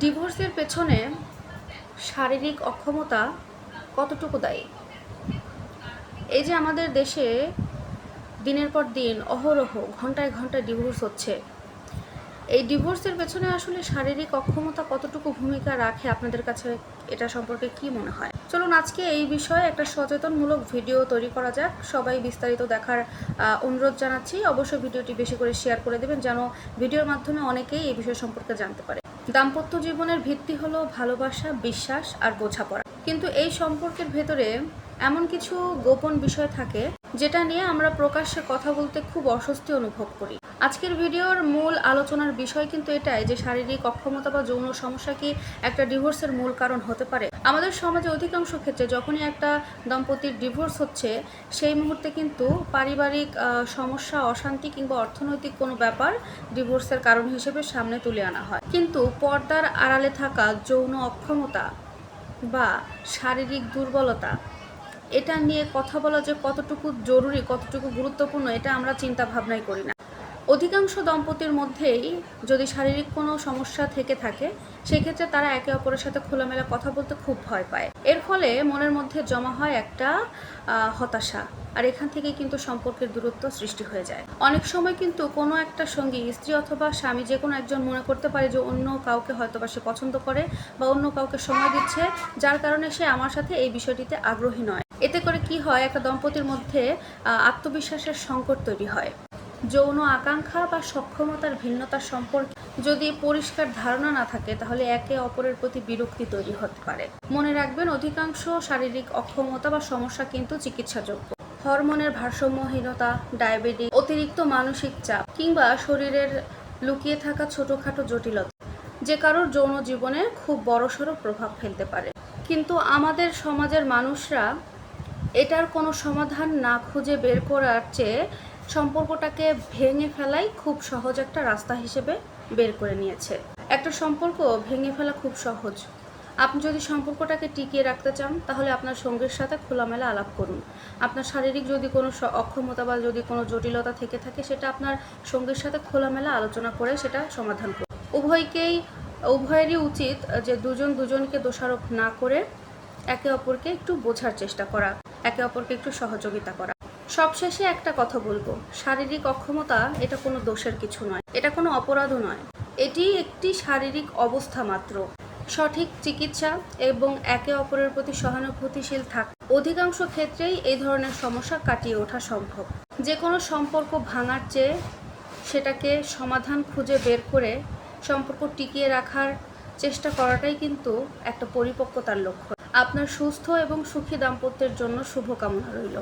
ডিভোর্সের পেছনে শারীরিক অক্ষমতা কতটুকু দায়ী? এই যে আমাদের দেশে দিনের পর দিন অহরহ ঘন্টায় ঘন্টায় ডিভোর্স হচ্ছে, এই ডিভোর্সের পেছনে আসলে শারীরিক অক্ষমতা কতটুকু ভূমিকা রাখে আপনাদের কাছে এটা সম্পর্কে কি মনে হয়? চলুন আজকে এই বিষয়ে একটা সচেতনমূলক ভিডিও তৈরি করা যাক। সবাই বিস্তারিত দেখার অনুরোধ জানাচ্ছি। অবশ্যই ভিডিওটি বেশি করে শেয়ার করে দেবেন যেন ভিডিওর মাধ্যমে অনেকেই এই বিষয় সম্পর্কে জানতে পারে। দাম্পত্য জীবনের ভিত্তি হলো ভালোবাসা, বিশ্বাস আর বোঝাপড়া। কিন্তু এই সম্পর্কের ভেতরে এমন কিছু গোপন বিষয় থাকে যেটা নিয়ে আমরা প্রকাশ্যে কথা বলতে খুব অস্বস্তি অনুভব করি। আজকের ভিডিওর মূল আলোচনার বিষয় কিন্তু এটাই যে শারীরিক অক্ষমতা বা যৌন সমস্যা কি একটা ডিভোর্সের মূল কারণ হতে পারে। আমাদের সমাজে অধিকাংশ ক্ষেত্রে যখনই একটা দম্পতির ডিভোর্স হচ্ছে সেই মুহূর্তে কিন্তু পারিবারিক সমস্যা, অশান্তি কিংবা অর্থনৈতিক কোনো ব্যাপার ডিভোর্সের কারণ হিসেবে সামনে তুলে আনা হয়। কিন্তু পর্দার আড়ালে থাকা যৌন অক্ষমতা বা শারীরিক দুর্বলতা, এটা নিয়ে কথা বলা যে কতটুকু জরুরি, কতটুকু গুরুত্বপূর্ণ, এটা আমরা চিন্তা ভাবনাই করি না। অধিকাংশ দম্পতির মধ্যেই যদি শারীরিক কোনো সমস্যা থেকে থাকে সেক্ষেত্রে তারা একে অপরের সাথে খোলামেলা কথা বলতে খুব ভয় পায়। এর ফলে মনের মধ্যে জমা হয় একটা হতাশা, আর এখান থেকে কিন্তু সম্পর্কের দূরত্ব সৃষ্টি হয়ে যায়। অনেক সময় কিন্তু কোনো একটা সঙ্গী, স্ত্রী অথবা স্বামী, যে কোনো একজন মনে করতে পারে যে অন্য কাউকে হয়তো বা সে পছন্দ করে বা অন্য কাউকে সময় দিচ্ছে, যার কারণে সে আমার সাথে এই বিষয়টিতে আগ্রহী নয়। এতে করে কি হয়, একটা দম্পতির মধ্যে আত্মবিশ্বাসের সংকট তৈরি হয়। যৌন আকাঙ্ক্ষা বা সক্ষমতার ভিন্নতার সম্পর্কে যদি পরিষ্কার ধারণা না থাকে তাহলে একে অপরের প্রতি বিরক্তি তৈরি হতে পারে। মনে রাখবেন, অধিকাংশ শারীরিক অক্ষমতা বা সমস্যা কিন্তু চিকিৎসাযোগ্য। হরমোনের ভারসাম্যহীনতা, ডায়াবেটিস, অতিরিক্ত মানসিক চাপ কিংবা শরীরের লুকিয়ে থাকা ছোটখাটো জটিলতা যে কারোর যৌন জীবনে খুব বড়সড় প্রভাব ফেলতে পারে। কিন্তু আমাদের সমাজের মানুষরা এটার কোনো সমাধান না খুঁজে বের করার চেয়ে সম্পর্কটাকে ভেঙে ফেলাই খুব সহজ একটা রাস্তা হিসেবে বের করে নিয়েছে। একটা সম্পর্ক ভেঙে ফেলা খুব সহজ। আপনি যদি সম্পর্কটাকে টিকিয়ে রাখতে চান তাহলে আপনার সঙ্গীর সাথে খোলামেলা আলাপ করুন। আপনার শারীরিক যদি কোনো অক্ষমতা বা যদি কোনো জটিলতা থেকে থাকে সেটা আপনার সঙ্গীর সাথে খোলামেলা আলোচনা করে সেটা সমাধান করুন। উভয়েরই উচিত যে দুজন দুজনকে দোষারোপ না করে একে অপরকে একটু বোঝার চেষ্টা করা, একে অপরকে একটু সহযোগিতা করা। সবশেষে একটা কথা বলবো, শারীরিক অক্ষমতা এটা কোনো দোষের কিছু নয়, এটা কোনো অপরাধও নয়। এটি একটি শারীরিক অবস্থা মাত্র। সঠিক চিকিৎসা এবং একে অপরের প্রতি সহানুভূতিশীল থাকা অধিকাংশ ক্ষেত্রেই এই ধরনের সমস্যা কাটিয়ে ওঠা সম্ভব। যে কোনো সম্পর্ক ভাঙার চেয়ে সেটাকে সমাধান খুঁজে বের করে সম্পর্ক টিকিয়ে রাখার চেষ্টা করাটাই কিন্তু একটা পরিপক্কতার লক্ষ্য। আপনার সুস্থ এবং সুখী দাম্পত্যের জন্য শুভকামনা রইল।